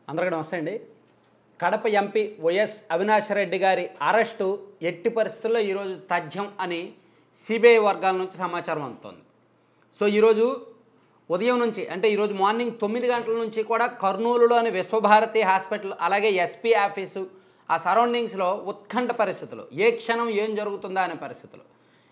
అందరికీ నమస్తే అండి. కడప ఎంపీ వైఎస్ అవినాష్ రెడ్డి గారి అరెస్టు ఎట్టి పరిస్థితుల్లో ఈరోజు తథ్యం అని సిబిఐ వర్గాల నుంచి సమాచారం అందుతోంది. సో ఈరోజు ఉదయం నుంచి అంటే ఈరోజు మార్నింగ్ 9 గంటల నుంచి కూడా కర్నూలులోని విశ్వభారతి హాస్పిటల్ అలాగే ఎస్పీ ఆఫీసు ఆ సరౌండింగ్స్లో ఉత్కంఠ పరిస్థితులు, ఏ క్షణం ఏం జరుగుతుందా అనే పరిస్థితులు.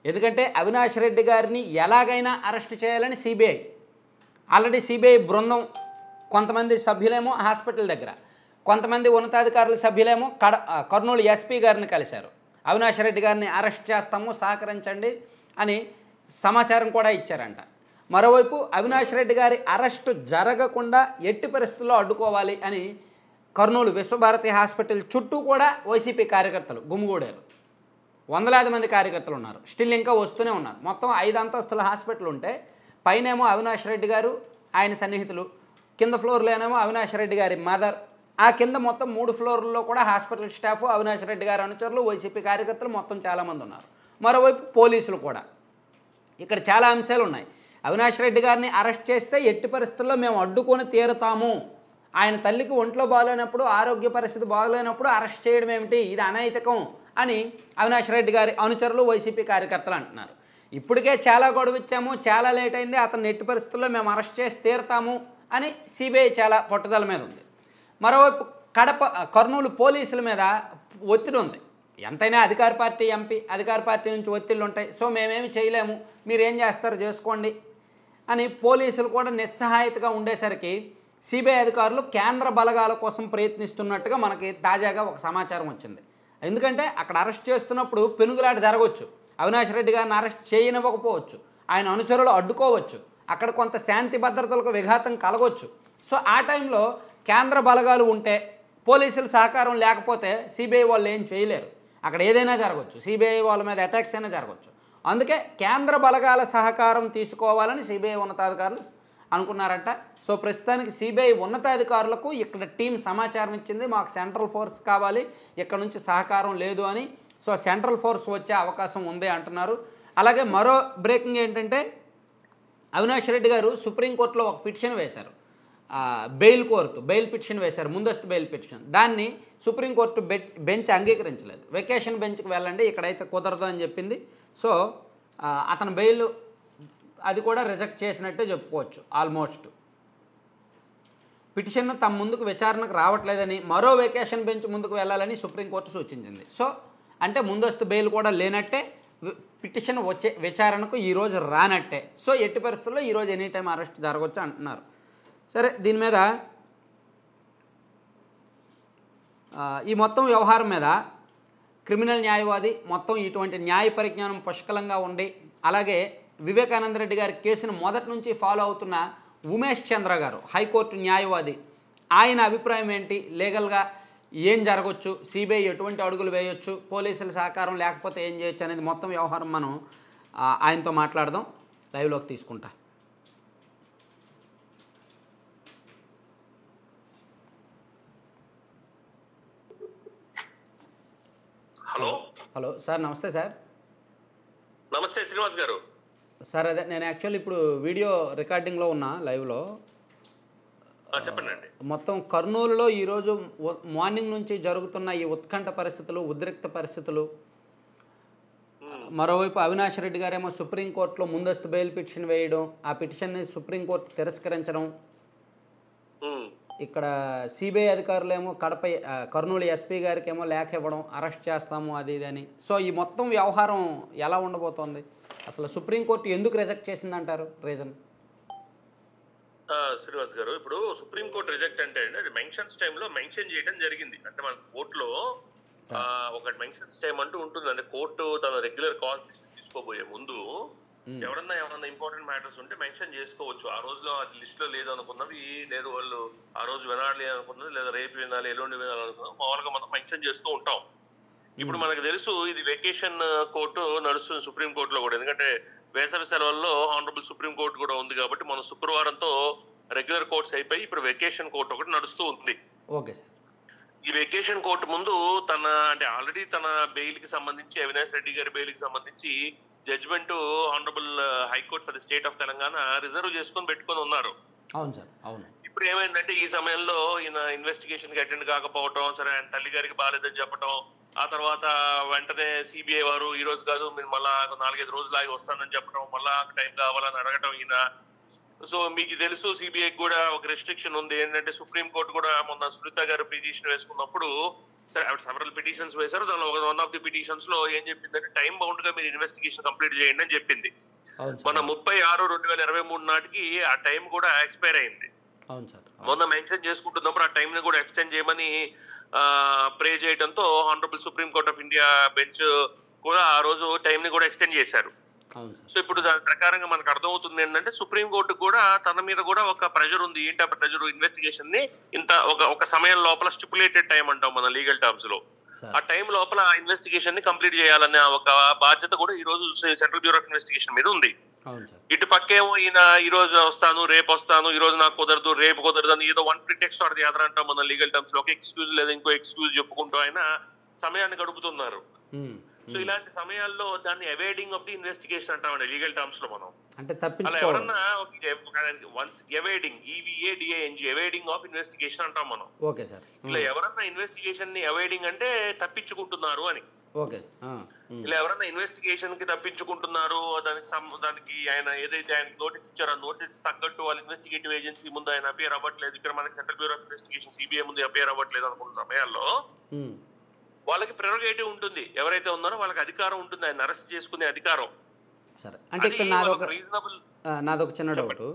ఎందుకంటే అవినాష్ రెడ్డి గారిని ఎలాగైనా అరెస్ట్ చేయాలని సిబిఐ ఆల్రెడీ సిబిఐ బృందం కొంతమంది సభ్యులేమో హాస్పిటల్ దగ్గర, కొంతమంది ఉన్నతాధికారుల సభ్యులేమో కర్నూలు ఎస్పీ గారిని కలిశారు. అవినాష్ రెడ్డి గారిని అరెస్ట్ చేస్తాము, సహకరించండి అని సమాచారం కూడా ఇచ్చారంట. మరోవైపు అవినాష్ రెడ్డి గారి అరెస్టు జరగకుండా ఎట్టి పరిస్థితుల్లో అడ్డుకోవాలి అని కర్నూలు విశ్వభారతి హాస్పిటల్ చుట్టూ కూడా వైసీపీ కార్యకర్తలు గుమిగూడారు. వందలాది మంది కార్యకర్తలు ఉన్నారు, స్టిల్ ఇంకా వస్తూనే ఉన్నారు. మొత్తం 5 అంతస్తుల హాస్పిటల్ ఉంటే పైనేమో అవినాష్ రెడ్డి గారు ఆయన సన్నిహితులు, కింద ఫ్లోర్లోనేమో అవినాష్ రెడ్డి గారి మదర్, ఆ కింద మొత్తం 3 ఫ్లోర్లలో కూడా హాస్పిటల్ స్టాఫ్, అవినాష్ రెడ్డి గారి అనుచరులు, వైసీపీ కార్యకర్తలు మొత్తం చాలామంది ఉన్నారు. మరోవైపు పోలీసులు కూడా. ఇక్కడ చాలా అంశాలు ఉన్నాయి. అవినాష్ రెడ్డి గారిని అరెస్ట్ చేస్తే ఎట్టి పరిస్థితుల్లో మేము అడ్డుకొని తీరుతాము, ఆయన తల్లికి ఒంట్లో బాగోలేనప్పుడు, ఆరోగ్య పరిస్థితి బాగోలేనప్పుడు అరెస్ట్ చేయడం ఏమిటి, ఇది అనైతికం అని అవినాష్ రెడ్డి గారి అనుచరులు, వైసీపీ కార్యకర్తలు అంటున్నారు. ఇప్పటికే చాలా గొడవ ఇచ్చాము, చాలా లేట్ అయింది, అతను ఎట్టి పరిస్థితుల్లో మేము అరెస్ట్ చేసి తీరుతాము అని సిబిఐ చాలా పట్టుదల మీద ఉంది. మరోవైపు కర్నూలు పోలీసుల మీద ఒత్తిడి ఉంది. ఎంతైనా అధికార పార్టీ ఎంపీ, అధికార పార్టీ నుంచి ఒత్తిళ్ళు ఉంటాయి. సో మేమేమి చేయలేము, మీరు ఏం చేస్తారో చేసుకోండి అని పోలీసులు కూడా నిస్సహాయతగా ఉండేసరికి సిబిఐ అధికారులు కేంద్ర బలగాల కోసం ప్రయత్నిస్తున్నట్టుగా మనకి తాజాగా ఒక సమాచారం వచ్చింది. ఎందుకంటే అక్కడ అరెస్ట్ చేస్తున్నప్పుడు పెనుగులాట జరగవచ్చు, అవినాష్ రెడ్డి గారిని అరెస్ట్ చేయనివ్వకపోవచ్చు, ఆయన అనుచరులు అడ్డుకోవచ్చు, అక్కడ కొంత శాంతి భద్రతలకు విఘాతం కలగవచ్చు. సో ఆ టైంలో కేంద్ర బలగాలు ఉంటే, పోలీసుల సహకారం లేకపోతే సిబిఐ వాళ్ళు ఏం చేయలేరు. అక్కడ ఏదైనా జరగవచ్చు, సిబిఐ వాళ్ళ మీద అటాక్స్ అయినా జరగవచ్చు. అందుకే కేంద్ర బలగాల సహకారం తీసుకోవాలని సిబిఐ ఉన్నతాధికారులు అనుకున్నారంట. సో ప్రస్తుతానికి సిబిఐ ఉన్నతాధికారులకు ఇక్కడ టీం సమాచారం ఇచ్చింది, మాకు సెంట్రల్ ఫోర్స్ కావాలి, ఇక్కడ నుంచి సహకారం లేదు అని. సో సెంట్రల్ ఫోర్స్ వచ్చే అవకాశం ఉంది అంటున్నారు. అలాగే మరో బ్రేకింగ్ ఏంటంటే అవినాష్ రెడ్డి గారు సుప్రీంకోర్టులో ఒక పిటిషన్ వేశారు, బెయిల్ కోరుతూ బెయిల్ పిటిషన్ వేశారు, ముందస్తు బెయిల్ పిటిషన్. దాన్ని సుప్రీంకోర్టు బెంచ్ అంగీకరించలేదు. వెకేషన్ బెంచ్కి వెళ్ళండి, ఇక్కడైతే కుదరదు అని చెప్పింది. సో అతను బెయిల్ అది కూడా రిజెక్ట్ చేసినట్టే చెప్పుకోవచ్చు. ఆల్మోస్ట్ పిటిషన్ తమ ముందుకు విచారణకు రావట్లేదని మరో వెకేషన్ బెంచ్ ముందుకు వెళ్ళాలని సుప్రీంకోర్టు సూచించింది. సో అంటే ముందస్తు బెయిల్ కూడా లేనట్టే, పిటిషన్ వచ్చే విచారణకు ఈరోజు రానట్టే. సో ఎట్టి పరిస్థితుల్లో ఈరోజు ఎనీ టైం అరెస్ట్ జరగవచ్చు అంటున్నారు. సరే, దీని మీద ఈ మొత్తం వ్యవహారం మీద క్రిమినల్ న్యాయవాది, మొత్తం ఇటువంటి న్యాయ పరిజ్ఞానం పుష్కలంగా ఉండి, అలాగే వివేకానంద రెడ్డి గారి కేసును మొదటి నుంచి ఫాలో అవుతున్న ఉమేష్ చంద్ర గారు, హైకోర్టు న్యాయవాది, ఆయన అభిప్రాయం ఏంటి, లీగల్గా ఏం జరగవచ్చు, సిబిఐ ఎటువంటి అడుగులు వేయొచ్చు, పోలీసుల సహకారం లేకపోతే ఏం చేయొచ్చు అనేది మొత్తం వ్యవహారం మనం ఆయనతో మాట్లాడదాం. లైవ్లోకి తీసుకుంటా. హలో సార్, నమస్తే సార్. నమస్తే శ్రీనివాస్ గారు. సార్ అదే నేను యాక్చువల్లీ ఇప్పుడు వీడియో రికార్డింగ్లో ఉన్నా లైవ్లో. చెప్పండి. మొత్తం కర్నూలులో ఈరోజు మార్నింగ్ నుంచి జరుగుతున్న ఈ ఉత్కంఠ పరిస్థితులు, ఉద్రిక్త పరిస్థితులు, మరోవైపు అవినాష్ రెడ్డి గారేమో సుప్రీంకోర్టులో ముందస్తు బెయిల్ పిటిషన్ వేయడం, ఆ పిటిషన్ని సుప్రీంకోర్టు తిరస్కరించడం, ఇక్కడ సిబిఐ అధికారులేమో కర్నూలు ఎస్పీ గారికి ఏమో లేఖ ఇవ్వడం, అరెస్ట్ చేస్తాము అది ఇది అని. సో ఈ మొత్తం వ్యవహారం ఎలా ఉండబోతోంది, అసలు సుప్రీంకోర్టు ఎందుకు రిజెక్ట్ చేసిందంటారు, రీజన్? శ్రీనివాస్ గారు, ఇప్పుడు సుప్రీంకోర్టు రిజెక్ట్ అంటే అది మెన్షన్స్ టైంలో మెన్షన్ చేయడం జరిగింది. అంటే మన కోర్టులో ఒక మెన్షన్స్ టైం అంటూ ఉంటుంది. అంటే కోర్టు తన రెగ్యులర్ కాల్స్ లిస్ట్ తీసుకోబోయే ముందు ఎవరన్నా ఇంపార్టెంట్ మ్యాటర్స్ ఉంటే మెన్షన్ చేసుకోవచ్చు. ఆ రోజులో అది లిస్ట్ లో లేదు అనుకున్నవి, లేదు వాళ్ళు ఆ రోజు వినాలి అనుకున్నది, లేదా రేపు వినాలి, ఎల్లుండి వినాలి అనుకున్నది మామూలుగా మనం మెన్షన్ చేస్తూ ఉంటాం. ఇప్పుడు మనకు తెలుసు ఇది వెకేషన్ కోర్టు నడుస్తుంది సుప్రీం కోర్టులో కూడా, ఎందుకంటే వేసవి సెలవుల్లో ఆనరబుల్ సుప్రీం కోర్టు కూడా ఉంది కాబట్టి మనం శుక్రవారంతో రెగ్యులర్ కోర్ట్స్ అయిపోయి ఇప్పుడు వెకేషన్ కోర్టు ఒకటి నడుస్తూ ఉంది. Okay sir. ఈ వెకేషన్ కోర్టు ముందు అంటే ఆల్రెడీ తన బెయిల్ కి సంబంధించి, అవినాష్ రెడ్డి గారి బెయిల్ కి సంబంధించి judgement honourable high court for the state of Telangana reserve చేసుకొని పెట్టుకొని ఉన్నారు. అవును సార్, అవును. ఇప్పుడు ఏమైందంటే ఈ సమయంలో ఈయన ఇన్వెస్టిగేషన్ కి అటెండ్ కాకపోవటం, సరే ఆయన తల్లి గారికి బాగాలేదని చెప్పటం, ఆ తర్వాత వెంటనే సిబిఐ వారు ఈ రోజు కాదు మీరు మళ్ళా 4-5 రోజులు ఆగి వస్తానని చెప్పడం, మళ్ళా టైం కావాలని అడగటం ఈయన. సో మీకు తెలుసు సిబిఐకి కూడా ఒక రెస్ట్రిక్షన్ ఉంది ఏంటంటే, సుప్రీం కోర్టు కూడా మొన్న సునీత గారు పిటిషన్ వేసుకున్నప్పుడు, సరే ఆవిడ సెవరల్ పిటిషన్స్ వేశారు, దానిలో వన్ ఆఫ్ ది పిటిషన్స్ లో ఏం చెప్పిందంటే టైం బౌండ్ గా మీరు ఇన్వెస్టిగేషన్ కంప్లీట్ చేయండి అని చెప్పింది. మన 36/2023 నాటికి ఆ టైం కూడా ఎక్స్పైర్ అయింది. మొన్న మెన్షన్ చేసుకుంటున్నప్పుడు ఆ టైం ని కూడా ఎక్స్టెండ్ చేయమని ప్రే చేయడంతో honourable supreme court of India bench కూడా ఆ రోజు టైం ని కూడా ఎక్స్టెండ్ చేశారు. సో ఇప్పుడు దాని ప్రకారంగా మనకు అర్థమవుతుంది ఏంటంటే, సుప్రీం కోర్టు కూడా తన మీద కూడా ఒక ప్రెషర్ ఉంది. ఏంటి ఆ ప్రెషర్? ఇన్వెస్టిగేషన్ ని ఇంత ఒక సమయం లోపల స్టిపులేటెడ్ టైం అంటాం మన లీగల్ టర్మ్స్ లో, ఆ టైం లోపల ఇన్వెస్టిగేషన్ ని కంప్లీట్ చేయాలనే ఒక బాధ్యత కూడా ఈ రోజు సెంట్రల్ బ్యూరో ఆఫ్ ఇన్వెస్టిగేషన్ మీద ఉంది. ఇటు పక్కేమో ఈయన ఈ రోజు వస్తాను, రేపు వస్తాను, ఈ రోజు నాకు కుదరదు, రేపు కుదరదు అని ఏదో one pretext or the other అంటాం మన లీగల్ టర్మ్స్ లో. ఒక ఎక్స్క్యూజ్ లేదా ఇంకో ఎక్స్క్యూజ్ చెప్పుకుంటూ ఆయన సమయాన్ని గడుపుతున్నారు. సో ఇలాంటి సమయాల్లో దాన్ని అవాయిడింగ్ ఆఫ్ ది ఇన్వెస్టిగేషన్ అంటామండి లీగల్ టర్మ్స్ లో మనం. అంటే అలా ఎవరన్నా once avoiding, EVADING avoiding of investigation అంటాం మనం. Okay sir. ఇలా ఎవరన్నా ఇన్వెస్టిగేషన్ ని అవాయిడింగ్ అంటే తప్పించుకుంటున్నారు అని. ఓకే. ఇలా ఎవరన్నా ఇన్వెస్టిగేషన్ కి తప్పించుకుంటున్నారు, దానికి ఆయన ఏదైతే ఆయన నోటీస్ ఇచ్చారో ఆ నోటీస్ తగ్గట్టు వాళ్ళ ఇన్వెస్టిగేటివ్ ఏజెన్సీ ముందు ఆయన అపియర్ అవ్వట్లేదు, ఇక్కడ మనకి central bureau of investigation CBI ముందు అపియర్ అవ్వట్లేదు అనుకున్న సమయాల్లో వాళ్ళకి ప్రెరోగేటివ్ ఉంటుంది. ఎవరైతే ఉన్నారో వాళ్ళకి అధికారం ఉంటుంది ఆయన అరెస్ట్ చేసుకునే అధికారం. సరే, అంటే ఇక్కడ నాదొక చిన్న డౌట్.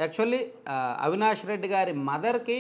యాక్చువల్లీ అవినాష్ రెడ్డి గారి మదర్కి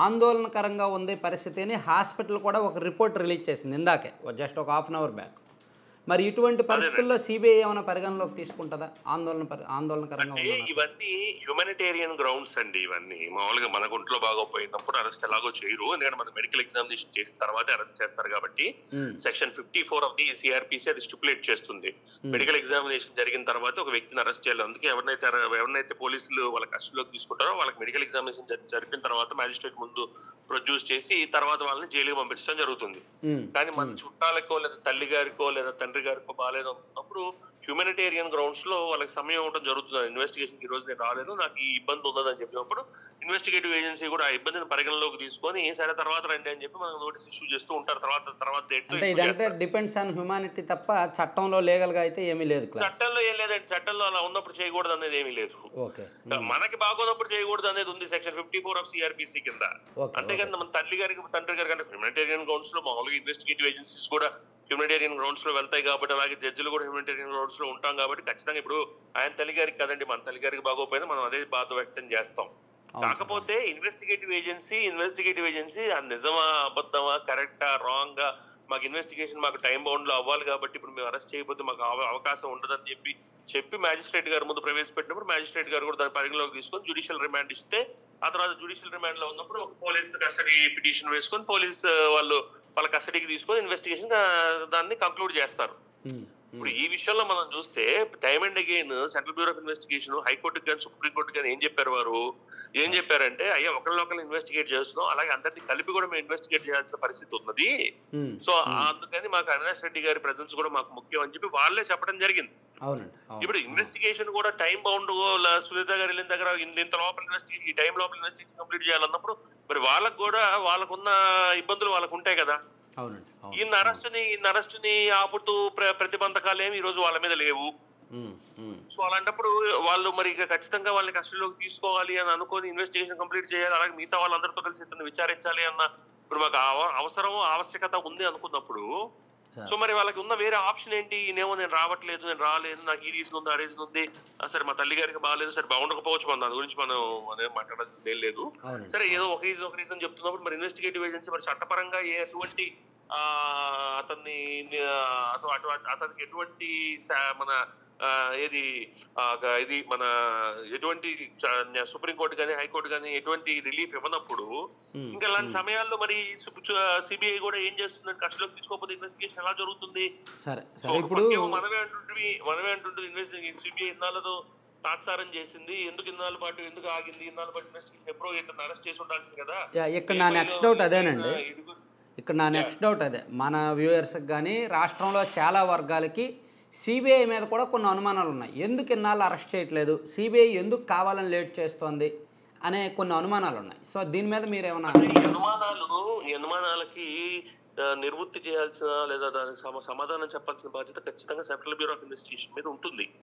ఆందోళనకరంగా ఉంది పరిస్థితి అని హాస్పిటల్ కూడా ఒక రిపోర్ట్ రిలీజ్ చేసింది ఇందాకే, జస్ట్ ఒక హాఫ్ అన్ అవర్ బ్యాక్. మరి ఇటువంటి పరిస్థితుల్లో సిబిఐ ఏమైనా పరిగణలోకి తీసుకుంటుందా? ఆందోళనకరంగా ఇవన్నీ హ్యూమానిటేరియన్ గ్రౌండ్స్ అండి. ఇవన్నీ మామూలుగా మన ఒంట్లో బాగోపోయినప్పుడు అరెస్ట్ ఎలాగో చేయరు, ఎందుకంటే మన మెడికల్ ఎగ్జామినేషన్ చేసిన తర్వాత అరెస్ట్ చేస్తారు కాబట్టి సెక్షన్ 54 ఆఫ్ ది సిఆర్పిసి అది స్టిపులేట్ చేస్తుంది. మెడికల్ ఎగ్జామినేషన్ జరిగిన తర్వాత ఒక వ్యక్తిని అరెస్ట్ చేయాలి. అందుకే ఎవరినైతే పోలీసులు వాళ్ళ కస్టడీలోకి తీసుకుంటారో వాళ్ళకి మెడికల్ ఎగ్జామినేషన్ జరిపిన తర్వాత మ్యాజిస్ట్రేట్ ముందు ప్రొడ్యూస్ చేసి తర్వాత వాళ్ళని జైలుకి పంపించడం జరుగుతుంది. కానీ మన చుట్టాలకో లేదా తల్లి గారికో లేదా తండ్రి గారికో బాగాలేదు అన్నప్పుడు హ్యూమానిటేరియన్ గ్రౌండ్స్ లో వాళ్ళకి సమయం ఇవ్వడం జరుగుతుంది. ఇన్వెస్టిగేషన్ ఈ రోజు నేను రాలేదు, నాకు ఈ ఇబ్బంది ఉన్నదని చెప్పినప్పుడు ఇన్వెస్టిగేటివ్ ఏజెన్సీ కూడా ఆ ఇబ్బందిని పరిగణలోకి తీసుకొని సరే తర్వాత రండి అని చెప్పి మనకు నోటీస్ ఇష్యూ చేస్తూ ఉంటారు. తర్వాత డేట్ డిపెండ్స్ ఆన్ హ్యూమానిటీ తప్ప చట్టంలో లీగల్ గా అయితే ఏమీ లేదు. చట్టంలో ఏం లేదండి, చట్టంలో అలా ఉన్నప్పుడు చేయకూడదు అనేది ఏమీ లేదు. మనకి బాగోనప్పుడు చేయకూడదు అనేది ఉంది సెక్షన్ 54 ఆఫ్ సిఆర్పిసి కింద. అంతేకాదు మన తల్లి గారికి తండ్రి గారికి అంటే హ్యూమానిటేరియన్ గ్రౌండ్స్ లో మామూలుగా ఇన్వెస్టిగేటివ్ ఏజెన్సీస్ కూడా హ్యూమానిటేరియన్ గ్రౌండ్స్ లో వెళ్తాయి కాబట్టి, అలాగే జడ్జిలు కూడా హ్యూమానిటేరియన్ గ్రౌండ్స్ లో ఉంటాం కాబట్టి ఖచ్చితంగా ఇప్పుడు ఆయన తల్లి గారికి కదండి, మన తల్లి గారికి బాగోపోయినా మనం అదే బాధ వ్యక్తం చేస్తాం. కాకపోతే ఇన్వెస్టిగేటివ్ ఏజెన్సీ నిజమా అబద్ధమా కరెక్టా రాంగ్ గా మాకు ఇన్వెస్టిగేషన్ మాకు టైం బౌండ్ లో అవ్వాలి కాబట్టి ఇప్పుడు మేము అరెస్ట్ చేయకపోతే మాకు అవకాశం ఉండదని చెప్పి మ్యాజిస్ట్రేట్ గారి ముందు ప్రవేశపెట్టినప్పుడు మ్యాజిస్ట్రేట్ గారు కూడా దాని పరిగణలోకి తీసుకొని జ్యుడిషియల్ రిమాండ్ ఇస్తే, ఆ తర్వాత జ్యుడిషియల్ రిమాండ్ లో ఉన్నప్పుడు ఒక పోలీస్ కస్టడీ పిటిషన్ వేసుకొని పోలీస్ వాళ్ళ కస్టడీకి తీసుకొని ఇన్వెస్టిగేషన్ దాన్ని కంక్లూడ్ చేస్తారు. ఇప్పుడు ఈ విషయంలో మనం చూస్తే time and again central bureau of investigation హైకోర్టుకి కానీ సుప్రీం కోర్టుకి కానీ ఏం చెప్పారంటే అయ్యా ఒకరిని ఇన్వెస్టిగేట్ చేస్తున్నాం, అలాగే అందరినీ కలిపి కూడా మేము ఇన్వెస్టిగేట్ చేయాల్సిన పరిస్థితి ఉన్నది. సో అందుకని మాకు అవినాష్ రెడ్డి గారి ప్రెజెన్స్ కూడా మాకు ముఖ్యం అని చెప్పి వాళ్ళే చెప్పడం జరిగింది. ఇప్పుడు ఇన్వెస్టిగేషన్ కూడా టైం బౌండ్ సునీత గారు వెళ్ళిన దగ్గర ఇంత లోపల ఇన్వెస్టిగేషన్ ఈ టైం లోపల ఇన్వెస్టిగేషన్ కంప్లీట్ చేయాలన్నప్పుడు మరి వాళ్ళకు కూడా వాళ్ళకున్న ఇబ్బందులు వాళ్ళకు ఉంటాయి కదా. ఈయన అరెస్టుని ఆపుతూ ప్రతిబంధకాలు ఏమి ఈ రోజు వాళ్ళ మీద లేవు. సో అలాంటప్పుడు వాళ్ళు మరి ఖచ్చితంగా వాళ్ళని కస్టడీలోకి తీసుకోవాలి అని అనుకొని ఇన్వెస్టిగేషన్ కంప్లీట్ చేయాలి, అలాగే మిగతా వాళ్ళందరితో కలిసి ఇతను విచారించాలి అన్న ఇప్పుడు మాకు ఆవశ్యకత ఉంది అనుకున్నప్పుడు సో మరి వాళ్ళకి ఉన్న వేరే ఆప్షన్ ఏంటి? నేనేమో నేను రాలేదు, నాకు ఈ రీజన్ ఉంది ఆ రీజన్ ఉంది, సరే మా తల్లి గారికి బాగాలేదు, సరే బాగుండకపోవచ్చు, మన దాని గురించి మనం మాట్లాడాల్సింది ఏం లేదు, సరే ఏదో ఒక రీజన్ చెప్తున్నప్పుడు మరి ఇన్వెస్టిగేటివ్ ఏజెన్సీ మరి చట్టపరంగా ఎటువంటి అతనికి ఎటువంటి మన ఇది మన ఎటువంటి సుప్రీంకోర్టు కానీ హైకోర్టు కానీ ఎటువంటి రిలీఫ్ ఇవ్వనప్పుడు ఇంకా అలాంటి సమయాల్లో మరి సిబిఐ కూడా ఏం చేస్తుందని కస్టడీలోకి తీసుకోకపోతే ఇన్వెస్టిగేషన్ ఎలా జరుగుతుంది? మనమే అంటుంటుంది ఇన్వెస్టిగేషన్ సిబిఐ ఇన్నాళ్ళతో తాత్సారం చేసింది, ఎందుకు ఆగింది, ఇన్నాళ్ళ పాటు ఇన్వెస్టిగేషన్ ఎప్పుడో ఇతను అరెస్ట్ చేసి ఉండాల్సింది కదా. ఇక్కడ నా నెక్స్ట్ డౌట్ అదేనండి, మన వ్యూయర్స్కి కానీ రాష్ట్రంలో చాలా వర్గాలకి సిబిఐ మీద కూడా కొన్ని అనుమానాలు ఉన్నాయి. ఎందుకు ఇన్నాళ్ళు అరెస్ట్ చేయట్లేదు, సిబిఐ ఎందుకు కావాలని లేట్ చేస్తోంది అనే కొన్ని అనుమానాలు ఉన్నాయి. సో దీని మీద మీరేమన్నా ఈ అనుమానాలకి నిర్వృత్తి చేయాల్సిన లేదా దానికి సమాధానం చెప్పాల్సిన బాధ్యత ఖచ్చితంగా సెంట్రల్ బ్యూరో ఆఫ్ ఇన్వెస్టిగేషన్ మీద ఉంటుంది.